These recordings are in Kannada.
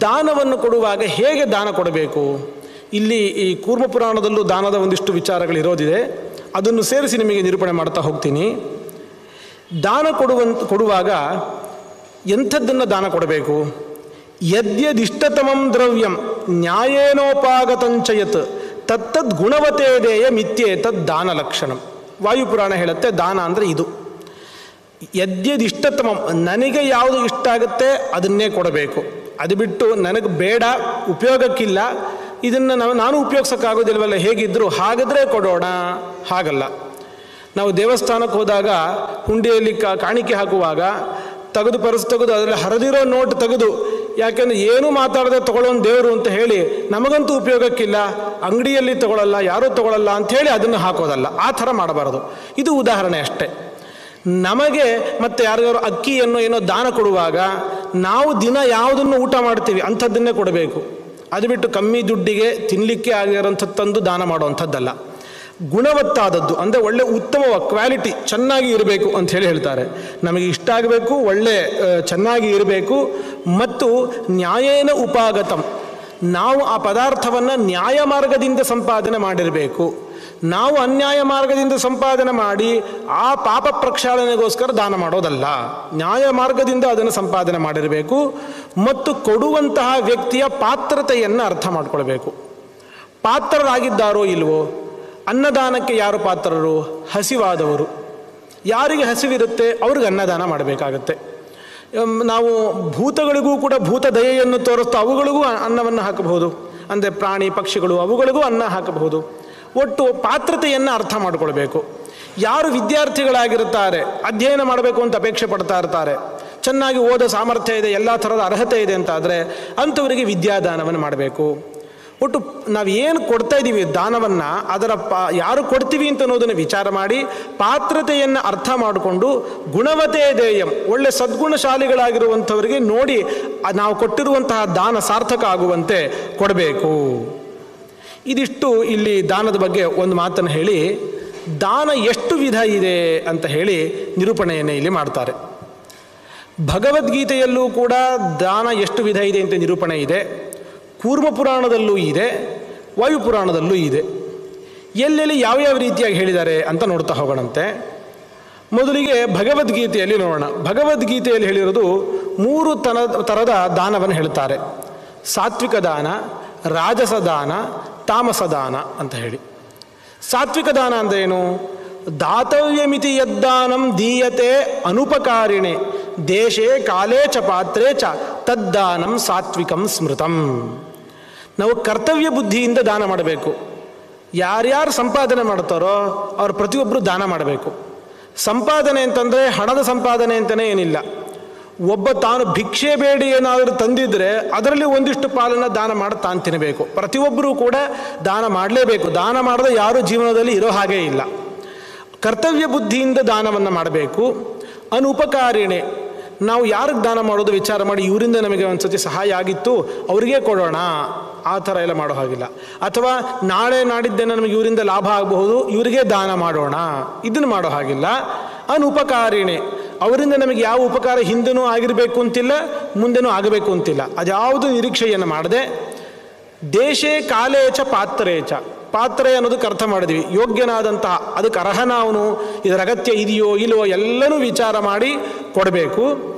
ದಾನವನ್ನು ಕೊಡುವಾಗ ಹೇಗೆ ದಾನ ಕೊಡಬೇಕು? ಇಲ್ಲಿ ಈ ಕೂರ್ಮ ಪುರಾಣದಲ್ಲೂ ದಾನದ ಒಂದಿಷ್ಟು ವಿಚಾರಗಳಿರೋದಿದೆ, ಅದನ್ನು ಸೇರಿಸಿ ನಿಮಗೆ ನಿರೂಪಣೆ ಮಾಡ್ತಾ ಹೋಗ್ತೀನಿ. ದಾನ ಕೊಡುವಾಗ ಎಂಥದ್ದನ್ನು ದಾನ ಕೊಡಬೇಕು? ಯದ್ಯದಿಷ್ಟತಮಂ ದ್ರವ್ಯಂ ನ್ಯಾಯೇನೋಪಾಗತಂಚಯತ್ ತತ್ತದ್ ಗುಣವತೇ ದೇಯ ಮಿತ್ಯೇತದ್ ದಾನ ಲಕ್ಷಣಂ. ವಾಯುಪುರಾಣ ಹೇಳುತ್ತೆ ದಾನ ಅಂದರೆ ಇದು. ಯದ್ಯದಿಷ್ಟತಮಂ, ನನಗೆ ಯಾವುದು ಇಷ್ಟ ಆಗುತ್ತೆ ಅದನ್ನೇ ಕೊಡಬೇಕು. ಅದು ಬಿಟ್ಟು ನನಗೆ ಬೇಡ, ಉಪಯೋಗಕ್ಕಿಲ್ಲ, ಇದನ್ನು ನಾನು ಉಪಯೋಗಿಸೋಕ್ಕಾಗೋದಿಲ್ವಲ್ಲ, ಹೇಗಿದ್ದರೂ ಹಾಗಾದರೆ ಕೊಡೋಣ, ಹಾಗಲ್ಲ. ನಾವು ದೇವಸ್ಥಾನಕ್ಕೆ ಹೋದಾಗ ಹುಂಡಿಯಲ್ಲಿ ಕಾಣಿಕೆ ಹಾಕುವಾಗ ಪರ್ಸ್ ತೆಗೆದು ಅದರಲ್ಲಿ ಹರಿದಿರೋ ನೋಟ್ ತೆಗೆದು, ಯಾಕೆಂದರೆ ಏನೂ ಮಾತಾಡದೆ ತೊಗೊಳ್ಳೋನು ದೇವರು ಅಂತ ಹೇಳಿ ನಮಗಂತೂ ಉಪಯೋಗಕ್ಕಿಲ್ಲ, ಅಂಗಡಿಯಲ್ಲಿ ತೊಗೊಳ್ಳಲ್ಲ, ಯಾರೂ ತೊಗೊಳ್ಳಲ್ಲ ಅಂಥೇಳಿ ಅದನ್ನು ಹಾಕೋದಲ್ಲ. ಆ ಥರ ಮಾಡಬಾರದು. ಇದು ಉದಾಹರಣೆ ಅಷ್ಟೇ. ನಮಗೆ ಮತ್ತು ಯಾರಿಗಾರು ಅಕ್ಕಿಯನ್ನು ಏನೋ ದಾನ ಕೊಡುವಾಗ ನಾವು ದಿನ ಯಾವುದನ್ನು ಊಟ ಮಾಡ್ತೀವಿ ಅಂಥದ್ದನ್ನೇ ಕೊಡಬೇಕು. ಅದು ಬಿಟ್ಟು ಕಮ್ಮಿ ದುಡ್ಡಿಗೆ ತಿನ್ನಲಿಕ್ಕೆ ಆಗಿರೋಂಥದ್ದು ತಂದು ದಾನ ಮಾಡುವಂಥದ್ದಲ್ಲ. ಗುಣವತ್ತಾದದ್ದು ಅಂದರೆ ಒಳ್ಳೆ ಉತ್ತಮ ಕ್ವಾಲಿಟಿ ಚೆನ್ನಾಗಿ ಇರಬೇಕು ಅಂಥೇಳಿ ಹೇಳ್ತಾರೆ. ನಮಗೆ ಇಷ್ಟ ಆಗಬೇಕು, ಒಳ್ಳೆ ಚೆನ್ನಾಗಿ ಇರಬೇಕು. ಮತ್ತು ನ್ಯಾಯೇನ ಉಪಾಗತಂ, ನಾವು ಆ ಪದಾರ್ಥವನ್ನು ನ್ಯಾಯ ಮಾರ್ಗದಿಂದ ಸಂಪಾದನೆ ಮಾಡಿರಬೇಕು. ನಾವು ಅನ್ಯಾಯ ಮಾರ್ಗದಿಂದ ಸಂಪಾದನೆ ಮಾಡಿ ಆ ಪಾಪ ಪ್ರಕ್ಷಾಳನೆಗೋಸ್ಕರ ದಾನ ಮಾಡೋದಲ್ಲ. ನ್ಯಾಯ ಮಾರ್ಗದಿಂದ ಅದನ್ನು ಸಂಪಾದನೆ ಮಾಡಿರಬೇಕು. ಮತ್ತು ಕೊಡುವಂತಹ ವ್ಯಕ್ತಿಯ ಪಾತ್ರತೆಯನ್ನು ಅರ್ಥ ಮಾಡಿಕೊಳ್ಬೇಕು. ಪಾತ್ರರಾಗಿದ್ದಾರೋ ಇಲ್ವೋ? ಅನ್ನದಾನಕ್ಕೆ ಯಾರು ಪಾತ್ರರು? ಹಸಿವಾದವರು. ಯಾರಿಗೆ ಹಸಿವಿರುತ್ತೆ ಅವ್ರಿಗೆ ಅನ್ನದಾನ ಮಾಡಬೇಕಾಗತ್ತೆ. ನಾವು ಭೂತಗಳಿಗೂ ಕೂಡ ಭೂತ ದಯೆಯನ್ನು ತೋರಿಸ್ತಾ ಅವುಗಳಿಗೂ ಅನ್ನವನ್ನು ಹಾಕಬಹುದು. ಅಂದರೆ ಪ್ರಾಣಿ ಪಕ್ಷಿಗಳು ಅವುಗಳಿಗೂ ಅನ್ನ ಹಾಕಬಹುದು. ಒಟ್ಟು ಪಾತ್ರತೆಯನ್ನು ಅರ್ಥ ಮಾಡಿಕೊಳ್ಬೇಕು. ಯಾರು ವಿದ್ಯಾರ್ಥಿಗಳಾಗಿರುತ್ತಾರೆ, ಅಧ್ಯಯನ ಮಾಡಬೇಕು ಅಂತ ಅಪೇಕ್ಷೆ ಪಡ್ತಾ ಇರ್ತಾರೆ, ಚೆನ್ನಾಗಿ ಓದೋ ಸಾಮರ್ಥ್ಯ ಇದೆ, ಎಲ್ಲ ಥರದ ಅರ್ಹತೆ ಇದೆ ಅಂತಾದರೆ ಅಂಥವರಿಗೆ ವಿದ್ಯಾದಾನವನ್ನು ಮಾಡಬೇಕು. ಒಟ್ಟು ನಾವು ಏನು ಕೊಡ್ತಾ ಇದ್ದೀವಿ ದಾನವನ್ನು, ಅದರ ಯಾರು ಕೊಡ್ತೀವಿ ಅಂತ ಅನ್ನೋದನ್ನು ವಿಚಾರ ಮಾಡಿ ಪಾತ್ರತೆಯನ್ನು ಅರ್ಥ ಮಾಡಿಕೊಂಡು ಗುಣವತೇ ದೇಯಂ, ಒಳ್ಳೆ ಸದ್ಗುಣಶಾಲಿಗಳಾಗಿರುವಂಥವರಿಗೆ ನೋಡಿ ನಾವು ಕೊಟ್ಟಿರುವಂತಹ ದಾನ ಸಾರ್ಥಕ ಆಗುವಂತೆ ಕೊಡಬೇಕು. ಇದಿಷ್ಟು ಇಲ್ಲಿ ದಾನದ ಬಗ್ಗೆ ಒಂದು ಮಾತನ್ನು ಹೇಳಿ, ದಾನ ಎಷ್ಟು ವಿಧ ಇದೆ ಅಂತ ಹೇಳಿ ನಿರೂಪಣೆಯನ್ನು ಇಲ್ಲಿ ಮಾಡ್ತಾರೆ. ಭಗವದ್ಗೀತೆಯಲ್ಲೂ ಕೂಡ ದಾನ ಎಷ್ಟು ವಿಧ ಇದೆ ಅಂತ ನಿರೂಪಣೆ ಇದೆ. ಕೂರ್ಮ ಪುರಾಣದಲ್ಲೂ ಇದೆ, ವಾಯುಪುರಾಣದಲ್ಲೂ ಇದೆ. ಎಲ್ಲೆಲ್ಲಿ ಯಾವ್ಯಾವ ರೀತಿಯಾಗಿ ಹೇಳಿದ್ದಾರೆ ಅಂತ ನೋಡ್ತಾ ಹೋಗೋಣಂತೆ. ಮೊದಲಿಗೆ ಭಗವದ್ಗೀತೆಯಲ್ಲಿ ನೋಡೋಣ. ಭಗವದ್ಗೀತೆಯಲ್ಲಿ ಹೇಳಿರೋದು 3 ಥರದ ದಾನವನ್ನು ಹೇಳ್ತಾರೆ. ಸಾತ್ವಿಕ ದಾನ, ರಾಜಸ ದಾನ, ತಾಮಸ ದಾನ ಅಂತ ಹೇಳಿ. ಸಾತ್ವಿಕ ದಾನ ಅಂದ್ರೇನು? ದಾತವ್ಯಮಿತಿ ಯದ್ದಾನಂ ದೀಯತೆ ಅನುಪಕಾರಿಣೆ ದೇಶೇ ಕಾಲೇ ಚ ಪಾತ್ರೇ ಚ ತದ್ದಾನಂ ಸಾತ್ವಿಕಂ ಸ್ಮೃತಂ. ನಾವು ಕರ್ತವ್ಯ ಬುದ್ಧಿಯಿಂದ ದಾನ ಮಾಡಬೇಕು. ಯಾರ್ಯಾರು ಸಂಪಾದನೆ ಮಾಡ್ತಾರೋ ಅವ್ರು ಪ್ರತಿಯೊಬ್ಬರು ದಾನ ಮಾಡಬೇಕು. ಸಂಪಾದನೆ ಅಂತಂದರೆ ಹಣದ ಸಂಪಾದನೆ ಅಂತಲೇ ಏನಿಲ್ಲ. ಒಬ್ಬ ತಾನು ಭಿಕ್ಷೆ ಬೇಡಿ ಏನಾದರೂ ತಂದಿದ್ರೆ ಅದರಲ್ಲಿ ಒಂದಿಷ್ಟು ಪಾಲನ್ನು ದಾನ ಮಾಡಿ ತಾನು ತಿನ್ನಬೇಕು. ಪ್ರತಿಯೊಬ್ಬರೂ ಕೂಡ ದಾನ ಮಾಡಲೇಬೇಕು. ದಾನ ಮಾಡದೆ ಯಾರೂ ಜೀವನದಲ್ಲಿ ಇರೋ ಹಾಗೇ ಇಲ್ಲ. ಕರ್ತವ್ಯ ಬುದ್ಧಿಯಿಂದ ದಾನವನ್ನು ಮಾಡಬೇಕು. ಅನುಪಕಾರಿಣೆ, ನಾವು ಯಾರಿಗೆ ದಾನ ಮಾಡೋದು ವಿಚಾರ ಮಾಡಿ ಇವರಿಂದ ನಮಗೆ ಒಂದು ಸತಿ ಸಹಾಯ ಆಗಿತ್ತು ಅವರಿಗೆ ಕೊಡೋಣ, ಆ ಥರ ಎಲ್ಲ ಮಾಡೋ ಹಾಗಿಲ್ಲ. ಅಥವಾ ನಾಳೆ ನಾಡಿದ್ದೇನೆ ನಮಗೆ ಇವರಿಂದ ಲಾಭ ಆಗಬಹುದು, ಇವರಿಗೆ ದಾನ ಮಾಡೋಣ, ಇದನ್ನು ಮಾಡೋ ಹಾಗಿಲ್ಲ. ಅನುಪಕಾರಿಣೆ, ಅವರಿಂದ ನಮಗೆ ಯಾವ ಉಪಕಾರ ಹಿಂದೆನೂ ಆಗಿರಬೇಕು ಅಂತಿಲ್ಲ, ಮುಂದೆನೂ ಆಗಬೇಕು ಅಂತಿಲ್ಲ, ಅದ್ಯಾವುದು ನಿರೀಕ್ಷೆಯನ್ನು ಮಾಡದೆ. ದೇಶೇ ಕಾಲೇ ಚ ಪಾತ್ರೇ ಚ, ಪಾತ್ರೆ ಅನ್ನೋದಕ್ಕೆ ಅರ್ಥ ಮಾಡಿದ್ವಿ, ಯೋಗ್ಯನಾದಂತಹ, ಅದಕ್ಕೆ ಅರ್ಹನ ಅವನು, ಇದರ ಅಗತ್ಯ ಇದೆಯೋ ಇಲ್ಲವೋ ಎಲ್ಲನೂ ವಿಚಾರ ಮಾಡಿ ಕೊಡಬೇಕು.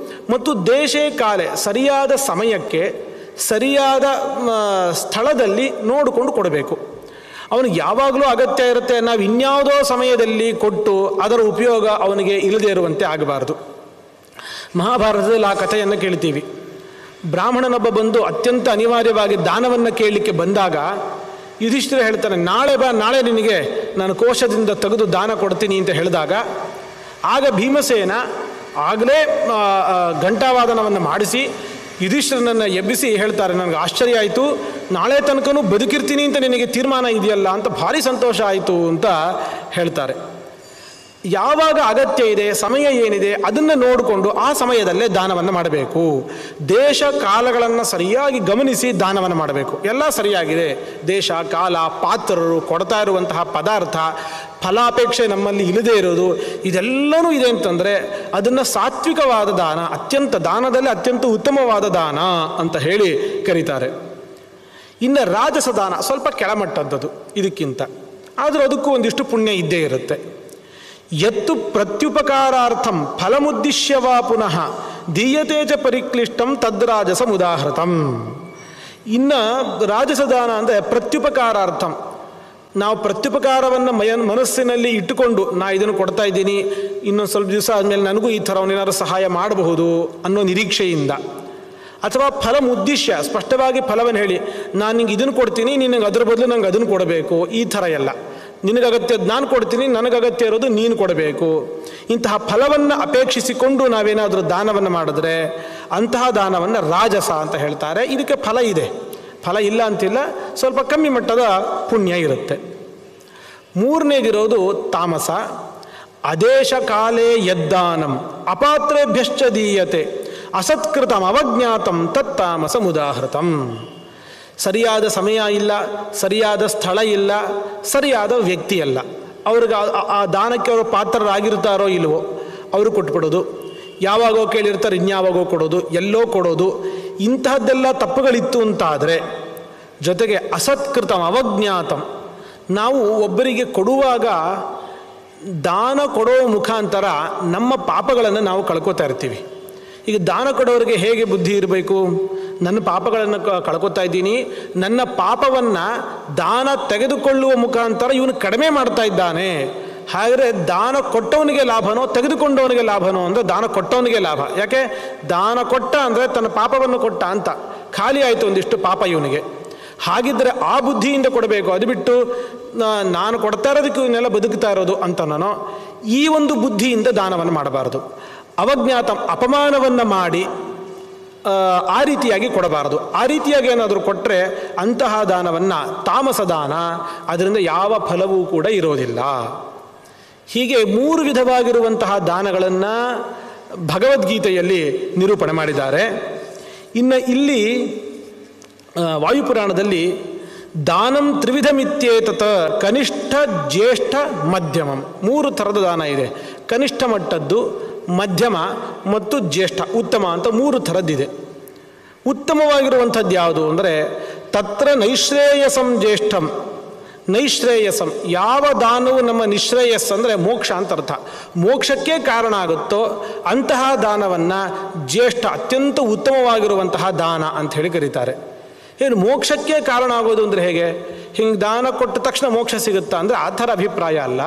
ಮತ್ತು ದೇಶೇ ಕಾಲೆ, ಸರಿಯಾದ ಸಮಯಕ್ಕೆ ಸರಿಯಾದ ಸ್ಥಳದಲ್ಲಿ ನೋಡಿಕೊಂಡು ಕೊಡಬೇಕು. ಅವನಿಗೆ ಯಾವಾಗಲೂ ಅಗತ್ಯ ಇರುತ್ತೆ, ನಾವು ಇನ್ಯಾವುದೋ ಸಮಯದಲ್ಲಿ ಕೊಟ್ಟು ಅದರ ಉಪಯೋಗ ಅವನಿಗೆ ಇಲ್ಲದೇ ಇರುವಂತೆ ಆಗಬಾರ್ದು. ಮಹಾಭಾರತದಲ್ಲಿ ಆ ಕಥೆಯನ್ನು ಕೇಳ್ತೀವಿ. ಬ್ರಾಹ್ಮಣನೊಬ್ಬ ಬಂದು ಅತ್ಯಂತ ಅನಿವಾರ್ಯವಾಗಿ ದಾನವನ್ನು ಕೇಳಲಿಕ್ಕೆ ಬಂದಾಗ ಯುಧಿಷ್ಠಿರ ಹೇಳ್ತಾನೆ, ನಾಳೆ ಬಾ, ನಾಳೆ ನಿನಗೆ ನಾನು ಕೋಶದಿಂದ ತೆಗೆದು ದಾನ ಕೊಡ್ತೀನಿ ಅಂತ ಹೇಳಿದಾಗ ಆಗ ಭೀಮಸೇನ ಆಗಲೇ ಘಂಟಾವಾದನವನ್ನು ಮಾಡಿಸಿ ಯುಧಿಷ್ಠಿರನನ್ನು ಎಬ್ಬಿಸಿ ಹೇಳ್ತಾರೆ, ನನಗೆ ಆಶ್ಚರ್ಯ ಆಯಿತು, ನಾಳೆ ತನಕನೂ ಬದುಕಿರ್ತೀನಿ ಅಂತ ನಿನಗೆ ತೀರ್ಮಾನ ಇದೆಯಲ್ಲ ಅಂತ ಭಾರಿ ಸಂತೋಷ ಆಯಿತು ಅಂತ ಹೇಳ್ತಾರೆ. ಯಾವಾಗ ಅಗತ್ಯ ಇದೆ, ಸಮಯ ಏನಿದೆ ಅದನ್ನು ನೋಡಿಕೊಂಡು ಆ ಸಮಯದಲ್ಲೇ ದಾನವನ್ನು ಮಾಡಬೇಕು. ದೇಶ ಕಾಲಗಳನ್ನು ಸರಿಯಾಗಿ ಗಮನಿಸಿ ದಾನವನ್ನು ಮಾಡಬೇಕು. ಎಲ್ಲ ಸರಿಯಾಗಿದೆ, ದೇಶ ಕಾಲ, ಪಾತ್ರರು, ಕೊಡ್ತಾ ಇರುವಂತಹ ಪದಾರ್ಥ, ಫಲಾಪೇಕ್ಷೆ ನಮ್ಮಲ್ಲಿ ಇಲ್ಲದೇ ಇರೋದು, ಇದೆಲ್ಲವೂ ಇದೆ ಅಂತಂದರೆ ಅದನ್ನು ಸಾತ್ವಿಕವಾದ ದಾನ, ದಾನದಲ್ಲಿ ಅತ್ಯಂತ ಉತ್ತಮವಾದ ದಾನ ಅಂತ ಹೇಳಿ ಕರೀತಾರೆ. ಇನ್ನು ರಾಜಸ ದಾನ ಸ್ವಲ್ಪ ಕೆಳಮಟ್ಟದ್ದು ಇದಕ್ಕಿಂತ, ಆದರೂ ಅದಕ್ಕೂ ಒಂದಿಷ್ಟು ಪುಣ್ಯ ಇದ್ದೇ ಇರುತ್ತೆ. ಯತ್ತು ಪ್ರತ್ಯುಪಕಾರಾರ್ಥಂ ಫಲಮುದ್ದಿಶ್ಯವಾ ಪುನಃ ದೀಯತೆ ಚ ಪರಿಕ್ಲಿಷ್ಟಂ ತದ್ರಾಜಸ ಮುದಾಹೃತಂ. ಇನ್ನು ರಾಜಸದಾನ ಅಂದರೆ ಪ್ರತ್ಯುಪಕಾರಾರ್ಥಂ, ನಾವು ಪ್ರತ್ಯುಪಕಾರವನ್ನು ಮನಸ್ಸಿನಲ್ಲಿ ಇಟ್ಟುಕೊಂಡು ನಾ ಇದನ್ನು ಕೊಡ್ತಾ ಇದ್ದೀನಿ, ಇನ್ನೊಂದು ಸ್ವಲ್ಪ ದಿವಸ ಆದಮೇಲೆ ನನಗೂ ಈ ಥರ ಅವನೇನಾದ್ರು ಸಹಾಯ ಮಾಡಬಹುದು ಅನ್ನೋ ನಿರೀಕ್ಷೆಯಿಂದ, ಅಥವಾ ಫಲಮುದ್ದಿಶ್ಯ ಸ್ಪಷ್ಟವಾಗಿ ಫಲವನ್ನು ಹೇಳಿ ನಾನು ನಿಂಗೆ ಇದನ್ನು ಕೊಡ್ತೀನಿ, ನಿನಗೆ ಅದರ ಬದಲು ನಂಗೆ ಅದನ್ನು ಕೊಡಬೇಕು, ಈ ಥರ ಎಲ್ಲ. ನಿನಗಗತ್ಯದ ನಾನು ಕೊಡ್ತೀನಿ, ನನಗಗತ್ಯ ಇರೋದು ನೀನು ಕೊಡಬೇಕು. ಇಂತಹ ಫಲವನ್ನು ಅಪೇಕ್ಷಿಸಿಕೊಂಡು ನಾವೇನಾದರೂ ದಾನವನ್ನು ಮಾಡಿದ್ರೆ ಅಂತಹ ದಾನವನ್ನು ರಾಜಸ ಅಂತ ಹೇಳ್ತಾರೆ. ಇದಕ್ಕೆ ಫಲ ಇದೆ, ಫಲ ಇಲ್ಲ ಅಂತಿಲ್ಲ, ಸ್ವಲ್ಪ ಕಮ್ಮಿ ಮಟ್ಟದ ಪುಣ್ಯ ಇರುತ್ತೆ. ಮೂರನೇದಿರೋದು ತಾಮಸ. ಅದೇಶ ಕಾಲೇ ಯದ್ದಾನಂ ಅಪಾತ್ರೇಭ್ಯಶ್ಚ ದೀಯತೆ ಅಸತ್ಕೃತಂ ಅವಜ್ಞಾತಂ ತತ್ತಾಮಸ ಮುದಾಹೃತಂ. ಸರಿಯಾದ ಸಮಯ ಇಲ್ಲ, ಸರಿಯಾದ ಸ್ಥಳ ಇಲ್ಲ, ಸರಿಯಾದ ವ್ಯಕ್ತಿ ಅಲ್ಲ, ಅವ್ರಿಗೆ ಆ ದಾನಕ್ಕೆ ಅವರು ಪಾತ್ರರಾಗಿರ್ತಾರೋ ಇಲ್ವೋ ಅವರು ಕೊಟ್ಬಿಡೋದು, ಯಾವಾಗೋ ಕೇಳಿರ್ತಾರೆ ಇನ್ಯಾವಾಗೋ ಕೊಡೋದು, ಎಲ್ಲೋ ಕೊಡೋದು, ಇಂತಹದ್ದೆಲ್ಲ ತಪ್ಪುಗಳಿತ್ತು ಅಂತಾದರೆ, ಜೊತೆಗೆ ಅಸತ್ಕೃತಂ ಅವಜ್ಞಾತಂ, ನಾವು ಒಬ್ಬರಿಗೆ ಕೊಡುವಾಗ ದಾನ ಕೊಡೋ ಮುಖಾಂತರ ನಮ್ಮ ಪಾಪಗಳನ್ನು ನಾವು ಕಳ್ಕೊತಾ ಇರ್ತೀವಿ. ಈಗ ದಾನ ಕೊಡೋರಿಗೆ ಹೇಗೆ ಬುದ್ಧಿ ಇರಬೇಕು? ನನ್ನ ಪಾಪಗಳನ್ನು ಕಳ್ಕೊತಾ ಇದ್ದೀನಿ, ನನ್ನ ಪಾಪವನ್ನು ದಾನ ತೆಗೆದುಕೊಳ್ಳುವ ಮುಖಾಂತರ ಇವನು ಕಡಿಮೆ ಮಾಡ್ತಾ ಇದ್ದಾನೆ, ಹಾಗಾದರೆ ದಾನ ಕೊಟ್ಟವನಿಗೆ ಲಾಭನೋ ತೆಗೆದುಕೊಂಡವನಿಗೆ ಲಾಭನೋ ಅಂದರೆ ದಾನ ಕೊಟ್ಟವನಿಗೆ ಲಾಭ. ಯಾಕೆ? ದಾನ ಕೊಟ್ಟ ಅಂದರೆ ತನ್ನ ಪಾಪವನ್ನು ಕೊಟ್ಟ ಅಂತ, ಖಾಲಿ ಆಯಿತು ಒಂದಿಷ್ಟು ಪಾಪ ಇವನಿಗೆ. ಹಾಗಿದ್ದರೆ ಆ ಬುದ್ಧಿಯಿಂದ ಕೊಡಬೇಕು, ಅದು ಬಿಟ್ಟು ನಾನು ಕೊಡ್ತಾ ಇರೋದಕ್ಕೆ ಇವನ್ನೆಲ್ಲ ಬದುಕ್ತಾ ಇರೋದು ಅಂತ ನಾನು ಈ ಒಂದು ಬುದ್ಧಿಯಿಂದ ದಾನವನ್ನು ಮಾಡಬಾರದು. ಅವಜ್ಞಾತ ಅಪಮಾನವನ್ನು ಮಾಡಿ ಆ ರೀತಿಯಾಗಿ ಕೊಡಬಾರದು. ಆ ರೀತಿಯಾಗಿ ಏನಾದರೂ ಕೊಟ್ಟರೆ ಅಂತಹ ದಾನವನ್ನು ತಾಮಸ ದಾನ, ಅದರಿಂದ ಯಾವ ಫಲವೂ ಕೂಡ ಇರೋದಿಲ್ಲ. ಹೀಗೆ 3 ವಿಧವಾಗಿರುವಂತಹ ದಾನಗಳನ್ನು ಭಗವದ್ಗೀತೆಯಲ್ಲಿ ನಿರೂಪಣೆ ಮಾಡಿದ್ದಾರೆ. ಇನ್ನು ಇಲ್ಲಿ ವಾಯುಪುರಾಣದಲ್ಲಿ ದಾನಂ ತ್ರಿವಿಧಮಿತ್ಯೇತತ್ ಕನಿಷ್ಠ, ಜ್ಯೇಷ್ಠ, ಮಧ್ಯಮಂ 3 ಥರದ ದಾನ ಇದೆ. ಕನಿಷ್ಠ ಮಟ್ಟದ್ದು, ಮಧ್ಯಮ ಮತ್ತು ಜ್ಯೇಷ್ಠ, ಉತ್ತಮ ಅಂತ 3 ಥರದ್ದಿದೆ. ಉತ್ತಮವಾಗಿರುವಂಥದ್ದು ಯಾವುದು ಅಂದರೆ ತತ್ರ ನೈಶ್ರೇಯಸಂ ಜ್ಯೇಷ್ಠಂ. ನೈಶ್ರೇಯಸಂ, ಯಾವ ದಾನವು ನಮ್ಮ ನಿಶ್ರೇಯಸ್ ಅಂದರೆ ಮೋಕ್ಷ ಅಂತ ಅರ್ಥ, ಮೋಕ್ಷಕ್ಕೆ ಕಾರಣ ಆಗುತ್ತೋ ಅಂತಹ ದಾನವನ್ನು ಜ್ಯೇಷ್ಠ, ಅತ್ಯಂತ ಉತ್ತಮವಾಗಿರುವಂತಹ ದಾನ ಅಂತ ಹೇಳಿ ಕರೀತಾರೆ. ಏನು ಮೋಕ್ಷಕ್ಕೆ ಕಾರಣ ಆಗೋದು ಅಂದರೆ ಹೇಗೆ? ಹಿಂಗೆ ದಾನ ಕೊಟ್ಟ ತಕ್ಷಣ ಮೋಕ್ಷ ಸಿಗುತ್ತಾ ಅಂದರೆ ಆ ಥರ ಅಭಿಪ್ರಾಯ ಅಲ್ಲ.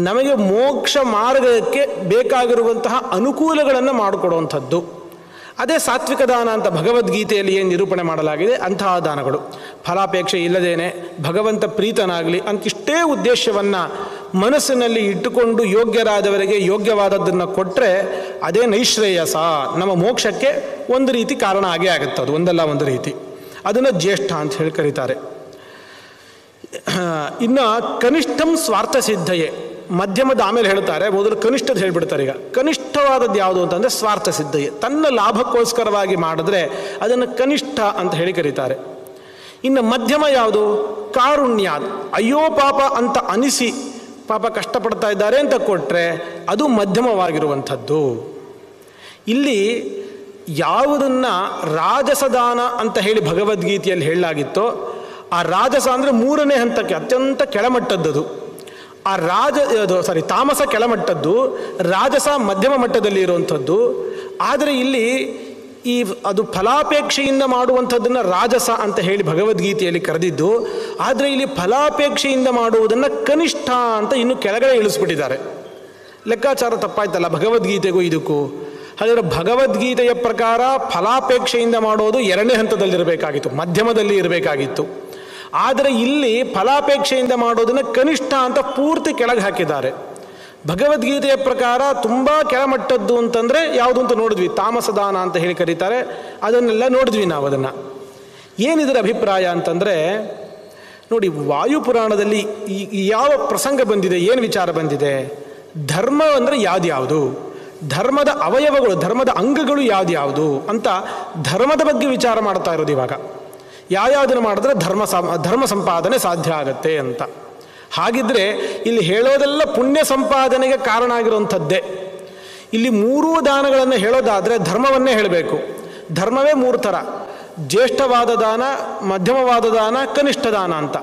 ನಮಗೆ ಮೋಕ್ಷ ಮಾರ್ಗಕ್ಕೆ ಬೇಕಾಗಿರುವಂತಹ ಅನುಕೂಲಗಳನ್ನು ಮಾಡಿಕೊಡುವಂಥದ್ದು, ಅದೇ ಸಾತ್ವಿಕ ದಾನ ಅಂತ ಭಗವದ್ಗೀತೆಯಲ್ಲಿ ಏನು ನಿರೂಪಣೆ ಮಾಡಲಾಗಿದೆ ಅಂತಹ ದಾನಗಳು. ಫಲಾಪೇಕ್ಷೆ ಇಲ್ಲದೇನೆ ಭಗವಂತ ಪ್ರೀತನಾಗಲಿ ಅಂತಿಷ್ಟೇ ಉದ್ದೇಶವನ್ನು ಮನಸ್ಸಿನಲ್ಲಿ ಇಟ್ಟುಕೊಂಡು ಯೋಗ್ಯರಾದವರಿಗೆ ಯೋಗ್ಯವಾದದ್ದನ್ನು ಕೊಟ್ಟರೆ ಅದೇ ನೈಶ್ರೇಯಸ, ನಮ್ಮ ಮೋಕ್ಷಕ್ಕೆ ಒಂದು ರೀತಿ ಕಾರಣ ಆಗೇ ಆಗುತ್ತೆ. ಅದು ಒಂದಲ್ಲ ಒಂದು ರೀತಿ, ಅದನ್ನು ಜ್ಯೇಷ್ಠ ಅಂತ ಹೇಳಿ ಕರೀತಾರೆ. ಇನ್ನು ಕನಿಷ್ಠಂ ಸ್ವಾರ್ಥ ಸಿದ್ಧಯೇ, ಮಧ್ಯಮದ ಆಮೇಲೆ ಹೇಳ್ತಾರೆ, ಮೊದಲು ಕನಿಷ್ಠದ ಹೇಳಿಬಿಡ್ತಾರೆ. ಈಗ ಕನಿಷ್ಠವಾದದ್ದು ಯಾವುದು ಅಂತಂದರೆ ಸ್ವಾರ್ಥ ಸಿದ್ಧಯೇ, ತನ್ನ ಲಾಭಕ್ಕೋಸ್ಕರವಾಗಿ ಮಾಡಿದ್ರೆ ಅದನ್ನು ಕನಿಷ್ಠ ಅಂತ ಹೇಳಿ ಕರೀತಾರೆ. ಇನ್ನು ಮಧ್ಯಮ ಯಾವುದು? ಕಾರುಣ್ಯ, ಅಯ್ಯೋ ಪಾಪ ಅಂತ ಅನಿಸಿ ಪಾಪ ಕಷ್ಟಪಡ್ತಾ ಇದ್ದಾರೆ ಅಂತ ಕೊಟ್ಟರೆ ಅದು ಮಧ್ಯಮವಾಗಿರುವಂಥದ್ದು. ಇಲ್ಲಿ ಯಾವುದನ್ನು ರಾಜಸದಾನ ಅಂತ ಹೇಳಿ ಭಗವದ್ಗೀತೆಯಲ್ಲಿ ಹೇಳಲಾಗಿತ್ತೋ ಆ ರಾಜಸ ಅಂದರೆ 3ನೇ ಹಂತಕ್ಕೆ ಅತ್ಯಂತ ಕೆಳಮಟ್ಟದ್ದು. ಆ ತಾಮಸ ಕೆಳಮಟ್ಟದ್ದು, ರಾಜಸ ಮಧ್ಯಮ ಮಟ್ಟದಲ್ಲಿ ಇರುವಂಥದ್ದು. ಆದರೆ ಇಲ್ಲಿ ಅದು ಫಲಾಪೇಕ್ಷೆಯಿಂದ ಮಾಡುವಂಥದ್ದನ್ನು ರಾಜಸ ಅಂತ ಹೇಳಿ ಭಗವದ್ಗೀತೆಯಲ್ಲಿ ಕರೆದಿದ್ದು, ಆದರೆ ಇಲ್ಲಿ ಫಲಾಪೇಕ್ಷೆಯಿಂದ ಮಾಡುವುದನ್ನು ಕನಿಷ್ಠ ಅಂತ ಇನ್ನು ಕೆಳಗಡೆ ಇಳಿಸ್ಬಿಟ್ಟಿದ್ದಾರೆ. ಲೆಕ್ಕಾಚಾರ ತಪ್ಪಾಯ್ತಲ್ಲ ಭಗವದ್ಗೀತೆಗೂ ಇದಕ್ಕೂ. ಹಾಗಾದರೆ ಭಗವದ್ಗೀತೆಯ ಪ್ರಕಾರ ಫಲಾಪೇಕ್ಷೆಯಿಂದ ಮಾಡೋದು 2ನೇ ಹಂತದಲ್ಲಿರಬೇಕಾಗಿತ್ತು, ಮಧ್ಯಮದಲ್ಲಿ ಇರಬೇಕಾಗಿತ್ತು. ಆದರೆ ಇಲ್ಲಿ ಫಲಾಪೇಕ್ಷೆಯಿಂದ ಮಾಡೋದನ್ನು ಕನಿಷ್ಠ ಅಂತ ಪೂರ್ತಿ ಕೆಳಗೆ ಹಾಕಿದ್ದಾರೆ. ಭಗವದ್ಗೀತೆಯ ಪ್ರಕಾರ ತುಂಬ ಕೆಳಮಟ್ಟದ್ದು ಅಂತಂದರೆ ಯಾವುದು ಅಂತ ನೋಡಿದ್ವಿ, ತಾಮಸದಾನ ಅಂತ ಹೇಳಿ ಕರೀತಾರೆ, ಅದನ್ನೆಲ್ಲ ನೋಡಿದ್ವಿ ನಾವು. ಅದನ್ನು ಏನಿದರ ಅಭಿಪ್ರಾಯ ಅಂತಂದರೆ ನೋಡಿ, ವಾಯುಪುರಾಣದಲ್ಲಿ ಯಾವ ಪ್ರಸಂಗ ಬಂದಿದೆ, ಏನು ವಿಚಾರ ಬಂದಿದೆ? ಧರ್ಮ ಅಂದರೆ ಯಾವ್ದ್ಯಾವುದು, ಧರ್ಮದ ಅವಯವಗಳು, ಧರ್ಮದ ಅಂಗಗಳು ಯಾವ್ದ್ಯಾವುದು ಅಂತ ಧರ್ಮದ ಬಗ್ಗೆ ವಿಚಾರ ಮಾಡ್ತಾ ಇರೋದು ಇವಾಗ. ಯಾವ್ಯಾವುದನ್ನು ಮಾಡಿದ್ರೆ ಧರ್ಮ ಸಂಪಾದನೆ ಸಾಧ್ಯ ಆಗತ್ತೆ ಅಂತ. ಹಾಗಿದ್ರೆ ಇಲ್ಲಿ ಹೇಳೋದೆಲ್ಲ ಪುಣ್ಯ ಸಂಪಾದನೆಗೆ ಕಾರಣ ಆಗಿರುವಂಥದ್ದೇ. ಇಲ್ಲಿ ಮೂರೂ ದಾನಗಳನ್ನು ಹೇಳೋದಾದರೆ ಧರ್ಮವನ್ನೇ ಹೇಳಬೇಕು. ಧರ್ಮವೇ ಮೂರು ಥರ: ಜ್ಯೇಷ್ಠವಾದ ದಾನ, ಮಧ್ಯಮವಾದ ದಾನ, ಕನಿಷ್ಠ ದಾನ ಅಂತ.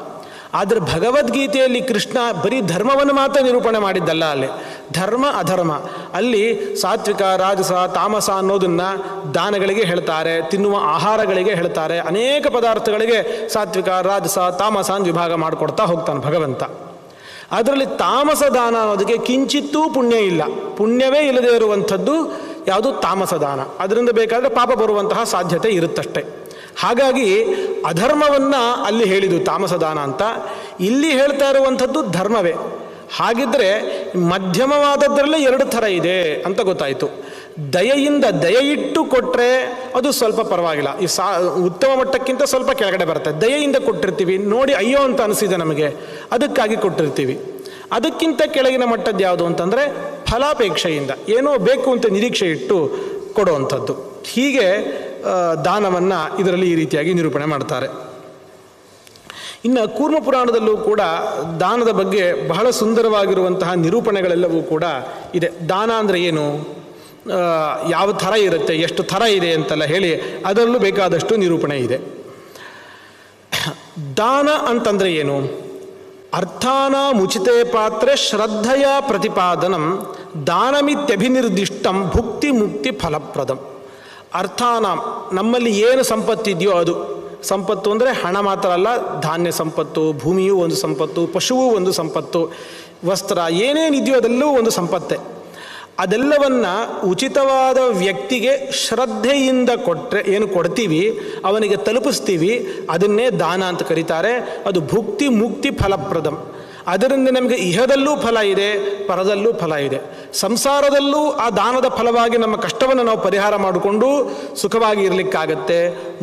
ಆದರೆ ಭಗವದ್ಗೀತೆಯಲ್ಲಿ ಕೃಷ್ಣ ಬರೀ ಧರ್ಮವನ್ನು ಮಾತ್ರ ನಿರೂಪಣೆ ಮಾಡಿದ್ದಲ್ಲ. ಅಲ್ಲಿ ಧರ್ಮ ಅಧರ್ಮ, ಅಲ್ಲಿ ಸಾತ್ವಿಕ, ರಾಜಸ, ತಾಮಸ ಅನ್ನೋದನ್ನು ದಾನಗಳಿಗೆ ಹೇಳ್ತಾರೆ, ತಿನ್ನುವ ಆಹಾರಗಳಿಗೆ ಹೇಳ್ತಾರೆ. ಅನೇಕ ಪದಾರ್ಥಗಳಿಗೆ ಸಾತ್ವಿಕ, ರಾಜಸ, ತಾಮಸ ಅಂತ ವಿಭಾಗ ಮಾಡಿಕೊಡ್ತಾ ಹೋಗ್ತಾನೆ ಭಗವಂತ. ಅದರಲ್ಲಿ ತಾಮಸ ದಾನ ಅನ್ನೋದಕ್ಕೆ ಕಿಂಚಿತ್ತೂ ಪುಣ್ಯ ಇಲ್ಲ, ಪುಣ್ಯವೇ ಇಲ್ಲದೆ ಇರುವಂಥದ್ದು ಯಾವುದು ತಾಮಸ ದಾನ. ಅದರಿಂದ ಬೇಕಾದರೆ ಪಾಪ ಬರುವಂತಹ ಸಾಧ್ಯತೆ ಇರುತ್ತಷ್ಟೆ. ಹಾಗಾಗಿ ಅಧರ್ಮವನ್ನು ಅಲ್ಲಿ ಹೇಳಿದ್ದು ತಾಮಸ ದಾನ ಅಂತ. ಇಲ್ಲಿ ಹೇಳ್ತಾ ಇರುವಂಥದ್ದು ಧರ್ಮವೇ. ಹಾಗಿದ್ದರೆ ಮಧ್ಯಮವಾದದ್ರಲ್ಲೇ ಎರಡು ಥರ ಇದೆ ಅಂತ ಗೊತ್ತಾಯಿತು. ದಯೆಯಿಂದ ದಯೆಯಿಟ್ಟು ಕೊಟ್ಟರೆ ಅದು ಸ್ವಲ್ಪ ಪರವಾಗಿಲ್ಲ, ಈ ಉತ್ತಮ ಮಟ್ಟಕ್ಕಿಂತ ಸ್ವಲ್ಪ ಕೆಳಗಡೆ ಬರುತ್ತೆ. ದಯೆಯಿಂದ ಕೊಟ್ಟಿರ್ತೀವಿ, ನೋಡಿ ಅಯ್ಯೋ ಅಂತ ಅನಿಸಿದೆ ನಮಗೆ, ಅದಕ್ಕಾಗಿ ಕೊಟ್ಟಿರ್ತೀವಿ. ಅದಕ್ಕಿಂತ ಕೆಳಗಿನ ಮಟ್ಟದ್ದು ಯಾವುದು ಅಂತಂದರೆ ಫಲಾಪೇಕ್ಷೆಯಿಂದ, ಏನೋ ಬೇಕು ಅಂತ ನಿರೀಕ್ಷೆ ಇಟ್ಟು ಕೊಡುವಂಥದ್ದು. ಹೀಗೆ ದಾನವನ್ನು ಇದರಲ್ಲಿ ಈ ರೀತಿಯಾಗಿ ನಿರೂಪಣೆ ಮಾಡ್ತಾರೆ. ಇನ್ನು ಕೂರ್ಮ ಪುರಾಣದಲ್ಲೂ ಕೂಡ ದಾನದ ಬಗ್ಗೆ ಬಹಳ ಸುಂದರವಾಗಿರುವಂತಹ ನಿರೂಪಣೆಗಳೆಲ್ಲವೂ ಕೂಡ ಇದೆ. ದಾನ ಅಂದರೆ ಏನು, ಯಾವ ಥರ ಇರುತ್ತೆ, ಎಷ್ಟು ಥರ ಇದೆ ಅಂತೆಲ್ಲ ಹೇಳಿ ಅದರಲ್ಲೂ ಬೇಕಾದಷ್ಟು ನಿರೂಪಣೆ ಇದೆ. ದಾನ ಅಂತಂದರೆ ಏನು? ಅರ್ಥಾನಾಮುಚಿತೆ ಪಾತ್ರೆ ಶ್ರದ್ಧೆಯ ಪ್ರತಿಪಾದನಂ ದಾನಮಿತ್ಯಭಿನಿರ್ದಿಷ್ಟಂ ಭುಕ್ತಿ ಮುಕ್ತಿ ಫಲಪ್ರದಂ. ಅರ್ಥಾನಾಂ, ನಮ್ಮಲ್ಲಿ ಏನು ಸಂಪತ್ತಿದೆಯೋ ಅದು. ಸಂಪತ್ತು ಅಂದರೆ ಹಣ ಮಾತ್ರ ಅಲ್ಲ, ಧಾನ್ಯ ಸಂಪತ್ತು, ಭೂಮಿಯೂ ಒಂದು ಸಂಪತ್ತು, ಪಶುವೂ ಒಂದು ಸಂಪತ್ತು, ವಸ್ತ್ರ ಏನೇನಿದೆಯೋ ಅದೆಲ್ಲವೂ ಒಂದು ಸಂಪತ್ತೇ. ಅದೆಲ್ಲವನ್ನು ಉಚಿತವಾದ ವ್ಯಕ್ತಿಗೆ ಶ್ರದ್ಧೆಯಿಂದ ಕೊಟ್ಟರೆ, ಏನು ಕೊಡ್ತೀವಿ ಅವನಿಗೆ ತಲುಪಿಸ್ತೀವಿ, ಅದನ್ನೇ ದಾನ ಅಂತ ಕರೀತಾರೆ. ಅದು ಭುಕ್ತಿ ಮುಕ್ತಿ ಫಲಪ್ರದಂ. ಅದರಿಂದ ನಮಗೆ ಇಹದಲ್ಲೂ ಫಲ ಇದೆ, ಪರದಲ್ಲೂ ಫಲ ಇದೆ. ಸಂಸಾರದಲ್ಲೂ ಆ ದಾನದ ಫಲವಾಗಿ ನಮ್ಮ ಕಷ್ಟವನ್ನು ನಾವು ಪರಿಹಾರ ಮಾಡಿಕೊಂಡು ಸುಖವಾಗಿ ಇರಲಿಕ್ಕಾಗತ್ತೆ.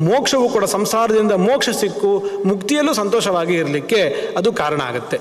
ಮೋಕ್ಷವೂ ಕೂಡ ಸಂಸಾರದಿಂದ ಮೋಕ್ಷ ಸಿಕ್ಕು ಮುಕ್ತಿಯಲ್ಲೂ ಸಂತೋಷವಾಗಿ ಇರಲಿಕ್ಕೆ ಅದು ಕಾರಣ ಆಗುತ್ತೆ.